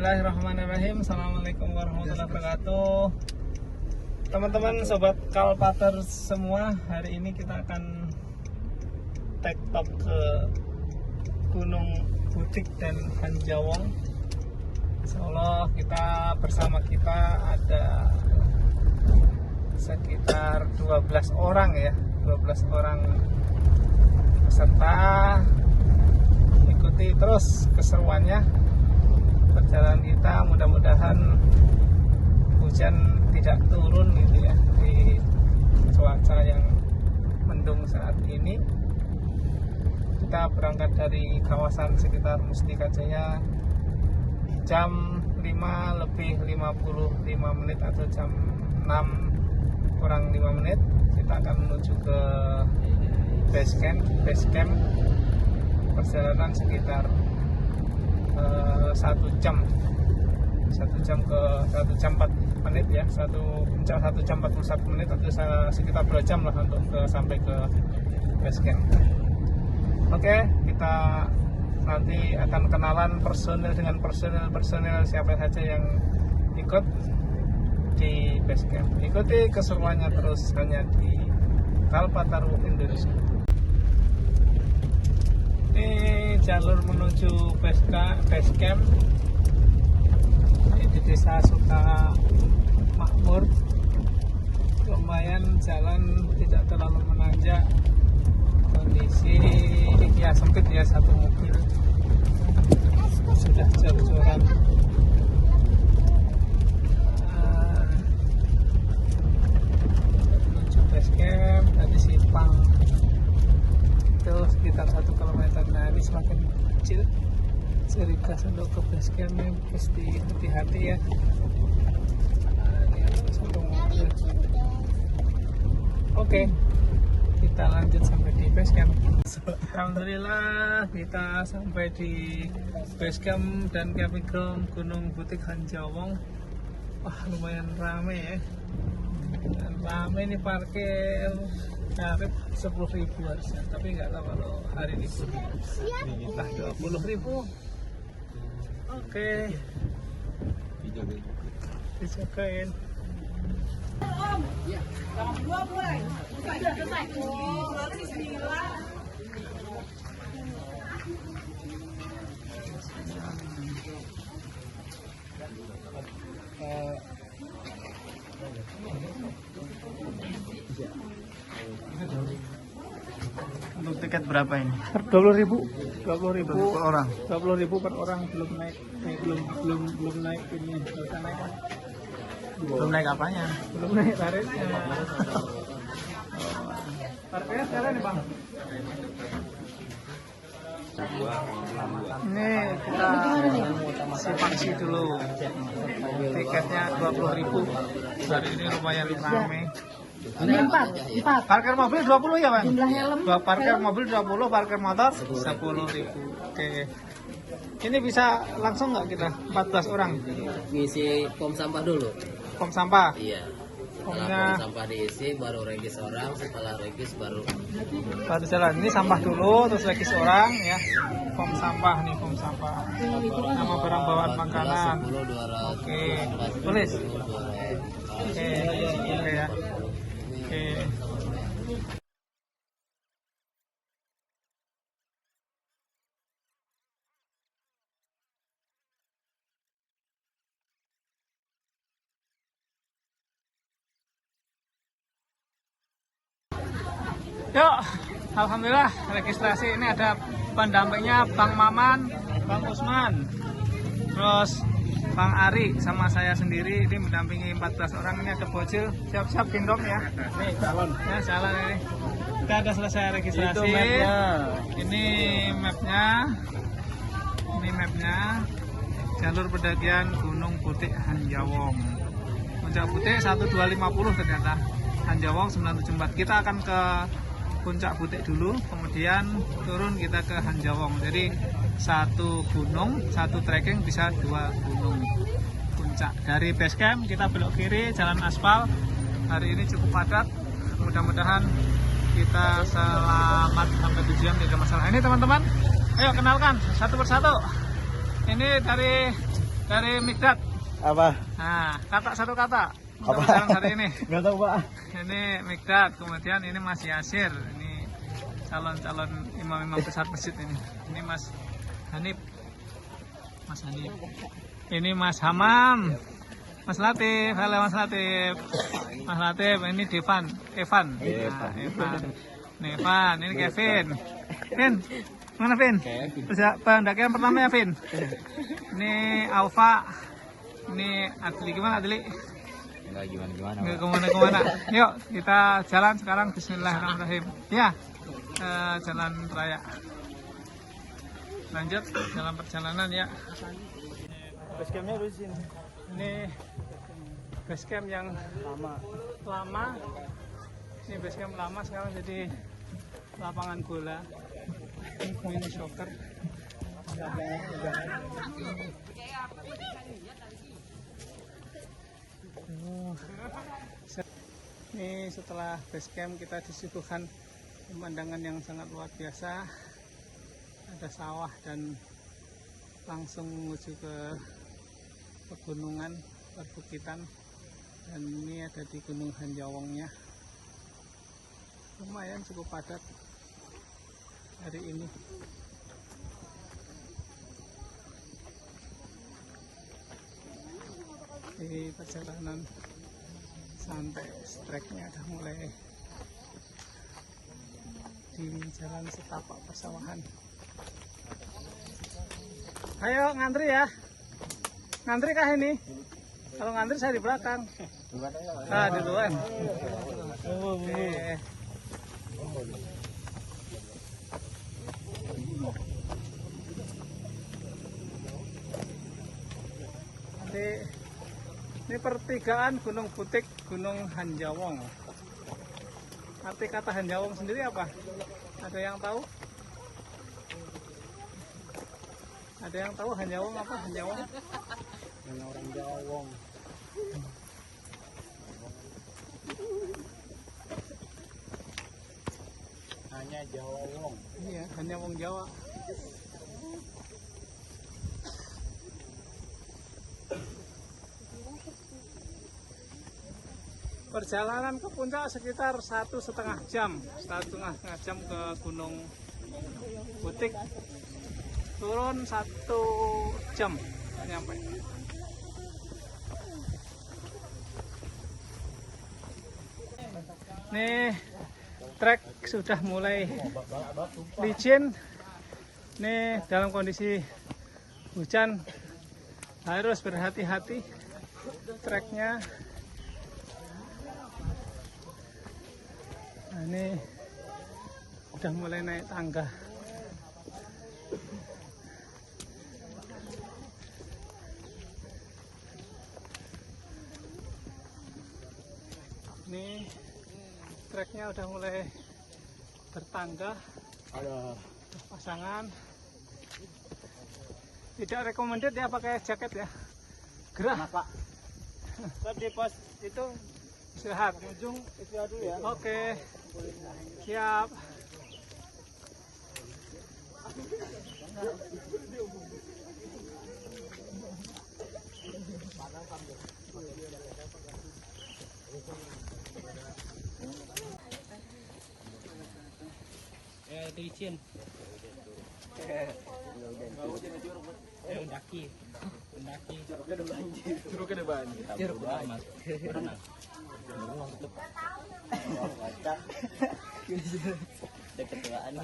Bismillahirrahmanirrahim. Assalamualaikum warahmatullahi wabarakatuh. Teman-teman sobat Kalpater semua, hari ini kita akan take top ke Gunung Butik dan Hanjawong. Insyaallah bersama kita ada sekitar 12 orang ya, 12 orang peserta. Ikuti terus keseruannya perjalanan kita, mudah-mudahan hujan tidak turun gitu ya di cuaca yang mendung saat ini. Kita berangkat dari kawasan sekitar Mustika Jaya jam 5 lebih 55 menit atau jam 6 kurang 5 menit. Kita akan menuju ke base camp. Perjalanan sekitar 1 jam ke 1 jam 4 menit ya, 1 jam 41 menit atau sekitar 2 jam lah untuk sampai ke base camp. Oke, kita nanti akan kenalan personil dengan personil siapa saja yang ikut di base camp. Ikuti keseruannya terus hanya di Kalpater Indonesia. Ini jalur menuju base camp di Desa Suka Makmur. Lumayan jalan tidak terlalu menanjak, kondisi ya sempit ya, satu mobil sudah jor-joran. Menuju base camp tadi Simpang itu sekitar 1 km. Nah ini semakin kecil, ciri khas untuk ke base camp ini mesti hati-hati ya. Ini ada satu mobil. Oke, kita lanjut sampai di base camp. Alhamdulillah kita sampai di base camp dan camping ground Gunung Butik Hanjawong. Wah lumayan rame ya, dan rame ini, parkir tarif 10.000 harusnya, tapi nggak tahu kalau hari ini entah 20.000. Oke, dijagain. Untuk tiket berapa ini? 20.000 per orang. 20.000 per orang, belum naik ini, belum naik kan? Belum naik apanya? Belum naik tarifnya. Parkirnya sekarang nih bang. Ini kita simpangsi dulu. Tiketnya 20.000. Hari ini lumayan ramai. Ini 4. Parkir mobil 20 ya, Bang? Jumlah helm. Parkir mobil 20, parkir motor 10.000. Oke. Ini bisa langsung nggak kita? 14 orang. Ngisi pom sampah dulu. Pom sampah. Iya. Setelah Pomnya pom sampah diisi baru regis orang, setelah regis baru jalan. Ini sampah dulu, terus lagi seorang ya. Pom sampah nih, pom sampah. Nama barang bawaan makanan. 10 200. Oke. Tulis. 200. Oke ya. Oke. Yuk, alhamdulillah registrasi. Ini ada pendampingnya Bang Maman, Bang Usman, terus Bang Ari sama saya sendiri. Ini mendampingi 14 orang. Ini ada bocil, siap-siap gendong ya. Nih calon. Ya calon ini. Kita ada selesai registrasi. Itu mapnya. Ini mapnya. Jalur pendakian Gunung Butik Hanjawong. Puncak Butik 1250 ternyata. Hanjawong 974. Kita akan ke Puncak Butik dulu, kemudian turun kita ke Hanjawong. Jadi satu gunung, satu trekking bisa 2 gunung puncak. Dari base camp kita belok kiri, jalan aspal. Hari ini cukup padat. Mudah-mudahan kita selamat sampai tujuan, tidak masalah. Ini teman-teman, ayo kenalkan satu persatu. Ini dari dari Mikdad. Apa? Nah, satu kata untuk Apa? jalan hari ini. Nggak tahu Pak. Ini Mikdad, kemudian ini Mas Yasir, ini calon-calon imam-imam besar masjid ini. Ini Mas Hanif, ini Mas Hamam, Mas Latif, halo Mas Latif, ini Evan. Nah, Evan, ini Kevin. Vin, mana Vin? Pendakian pertama ya Vin. Ini Alfa, ini Adli, gimana Adli? Nggak gimana-gimana. Nggak kemana-kemana. Yuk kita jalan sekarang. Bismillahirrahmanirrahim. Ya, jalan raya. Lanjut dalam perjalanan ya. Basecampnya di sini. Ini basecamp yang lama. Ini basecamp lama, sekarang jadi lapangan bola. Ini mini soccer. Ini setelah basecamp kita disuguhkan pemandangan yang sangat luar biasa. Ada sawah dan langsung menuju ke pegunungan, perbukitan, dan ini ada di Gunung Hanjawongnya. Lumayan cukup padat hari ini. Di perjalanan santai, treknya udah mulai di jalan setapak persawahan. Ayo ngantri ya. Ngantri kah ini? Kalau ngantri saya di belakang. Ah, di luar. Oke. Ini pertigaan Gunung Butik, Gunung Hanjawong. Arti kata Hanjawong sendiri apa? Ada yang tahu? Ada yang tahu Hanjawong apa? Hanjawong? Orang Jawong. Hanya Jawa Wong. Iya, Hanjawong Jawa. Perjalanan ke puncak sekitar 1,5 jam, 1,5 jam ke Gunung Butik. Turun 1 jam nyampe. Nih trek sudah mulai licin. Nih dalam kondisi hujan harus berhati-hati treknya. Nah, ini udah mulai naik tangga. Ini treknya udah mulai bertangga, ada pasangan. Tidak recommended ya pakai jaket ya, gerah. Kenapa? Di pos itu Istirahat. ujung istirahat dulu ya. Oke, siap. Itu izin. Mendaki. Jeruk ke depan. Jeruk amat. Dekat ketuaan.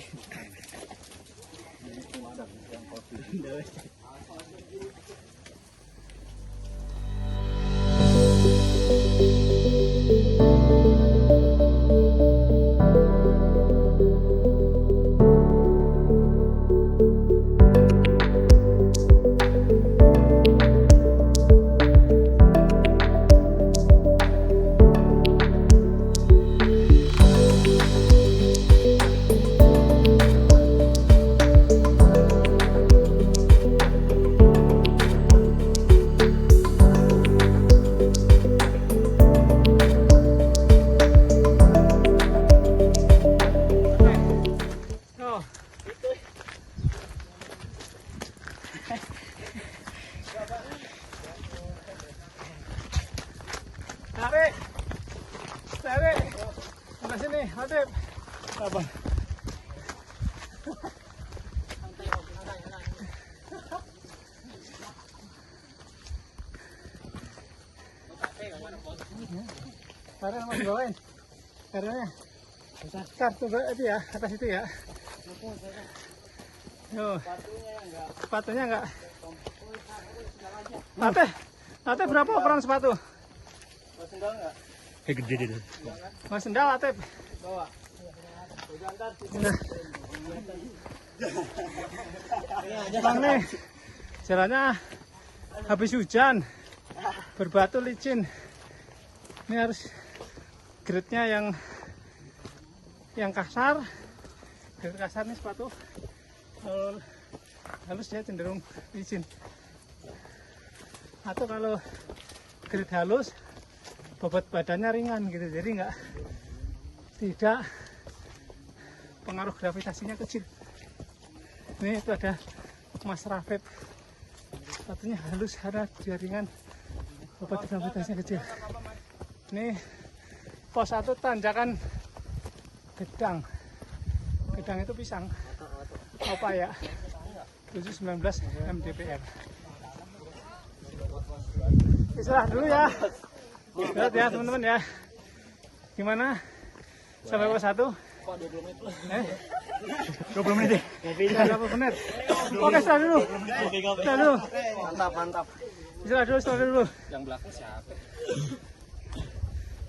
Apa? Karena mau bawain karena kartu itu ya atas itu ya. Yo, sepatunya enggak. Ate berapa ukuran sepatu? Mau sendal nggak? Gede deh. Mau sendal Ate? Bawa. Udah ntar. Bang nih, jalannya habis hujan, berbatu licin. Ini harus grade-nya yang kasar. Grade kasar nih sepatu. Kalau halus dia cenderung licin. Atau kalau grade halus, bobot badannya ringan gitu, jadi tidak pengaruh gravitasinya kecil. Ini itu ada Mas Rafid, sepatunya halus karena dia ringan, bobot gravitasinya kecil. Ini pos 1 tanjakan Gedang. Gedang itu pisang. Pepaya 719 mdpl. Istirahat dulu ya. Lihat ya teman-teman ya. Gimana? Sampai pos 1? 20 menit. 20 menit. Oke, istirahat dulu. Istirahat dulu. Mantap. Istirahat dulu. Yang belakang siapa?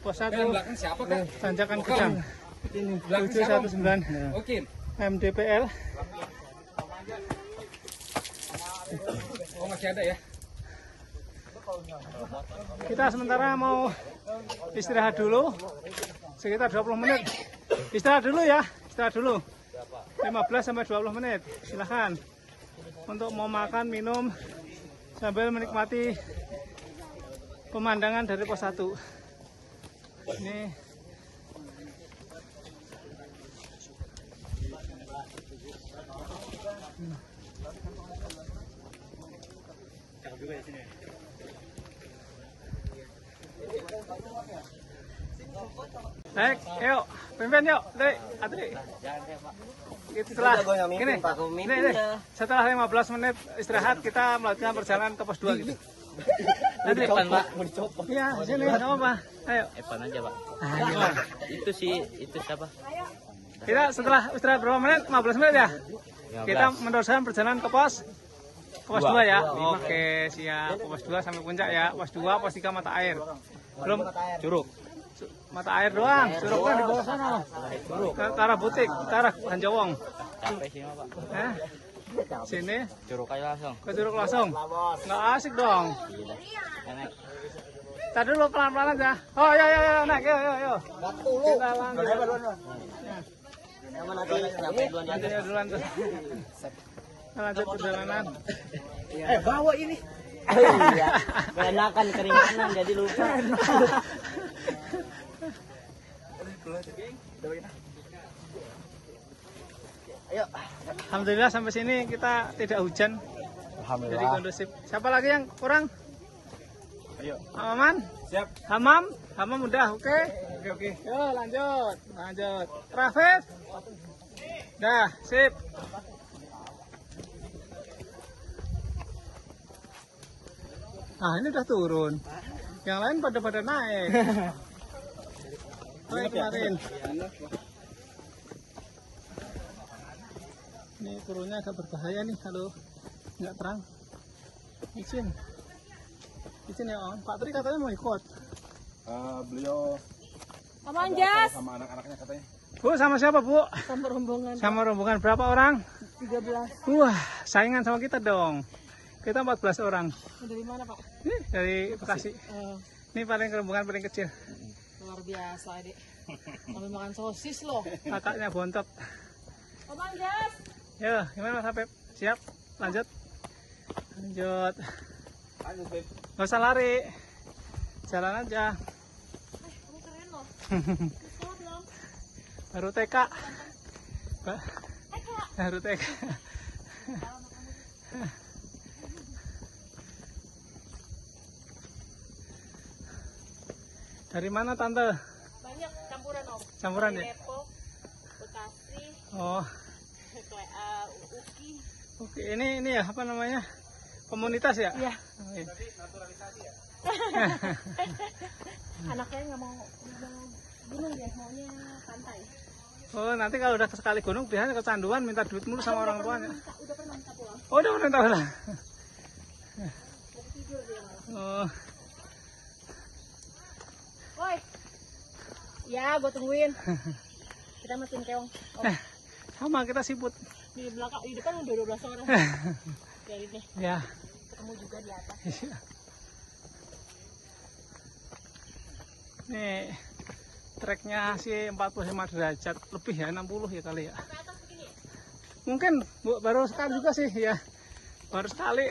Pos 1. Yang belakang siapa kan? Tanjakan Gedang. Ini 719 Oke. mdpl. Oh masih ada ya? Kita sementara mau istirahat dulu sekitar 20 menit. Istirahat dulu ya, istirahat dulu. 15 sampai 20 menit. Silahkan untuk mau makan, minum sambil menikmati pemandangan dari pos 1. Ini naik, yuk, pimpin yuk, Dek, Adri. Itu setelah ini, setelah 15 menit istirahat kita melanjutkan perjalanan ke pos 2 gitu. Nanti Depan Pak. iya, sini, nggak apa-apa. Ayo. Evan aja Pak. Ayo. Itu siapa? Kita setelah istirahat berapa menit? 15 menit ya? Kita meneruskan perjalanan ke pos 2 ya. Oke, siap. Pos 2 sampai puncak ya. Pos 2, pos 3 mata air. Belum Curug. mata air doang. Curugnya di bawah sana. Ke arah butik, ke arah Hanjawong. Capek sih Pak. Sini Curug aja langsung. ke Curug langsung. Nggak asik dong. Gila. Enak. Tadi dulu pelan-pelan aja. Oh, ya, naik, yo. Kita lanjut. Nanti ya duluan tuh. Kita lanjut perjalanan. Bawa ini. Iya. Kenakan keringanan jadi lupa. Ayo. Alhamdulillah sampai sini kita tidak hujan. Jadi kondusif. Siapa lagi yang kurang? Ayo. Aman? Siap. Hamam udah, oke? Oke. Yo, lanjut. Rafid. Dah, sip. Ah, ini udah turun. Yang lain pada naik. Naik kemarin. Ini turunnya agak berbahaya nih kalau nggak terang. Izin ya Om. Pak Tri katanya mau ikut. Beliau sama anak-anaknya katanya. Bu, sama siapa Bu? Sama rombongan Sama rombongan berapa orang? 13. Wah, saingan sama kita dong. Kita 14 orang. Dari mana Pak? Nih, dari Bekasi. Ini paling rombongan paling kecil. Luar biasa Dek. Sambil makan sosis loh. Kakaknya bontot. Om Anjas. Yo, gimana Mas Habib? Siap? Lanjut. Nggak usah lari. Jalan aja. Kamu keren loh. Sekolah belum? Baru TK. Baru TK. Dari mana Tante? Banyak campuran Om. Campuran Dari ya? Depok, Bekasi, Oh. Oke, ini ya apa namanya? Komunitas ya? Iya. Oh, iya. Anaknya nggak mau gunung ya, maunya pantai. Oh, nanti kalau udah sekali gunung biasanya kecanduan minta duit mulu sama orang tuanya. Udah pernah minta pulang. Oh, udah pernah tahu lah. Tidur dia malah. Oh, Woi. Ya, gue tungguin. Kita mesin keong. Oh, sama kita siput. di belakang, di depan udah 12 orang. Dari nih, Ya. ketemu juga di atas. Nih, treknya sih 45 derajat lebih ya, 60 ya kali ya. Ke atas begini. Mungkin baru sekali juga sih ya, baru sekali.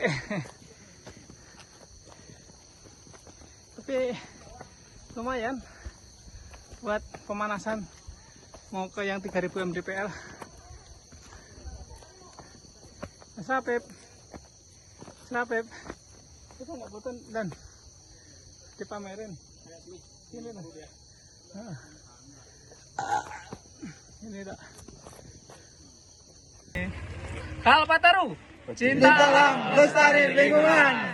Tapi lumayan buat pemanasan mau ke yang 3000 mdpl. Sapep, kita nggak foto dan dipamerin. Ini dah. Ini dah. Kalpataru, cinta alam, lestari lingkungan.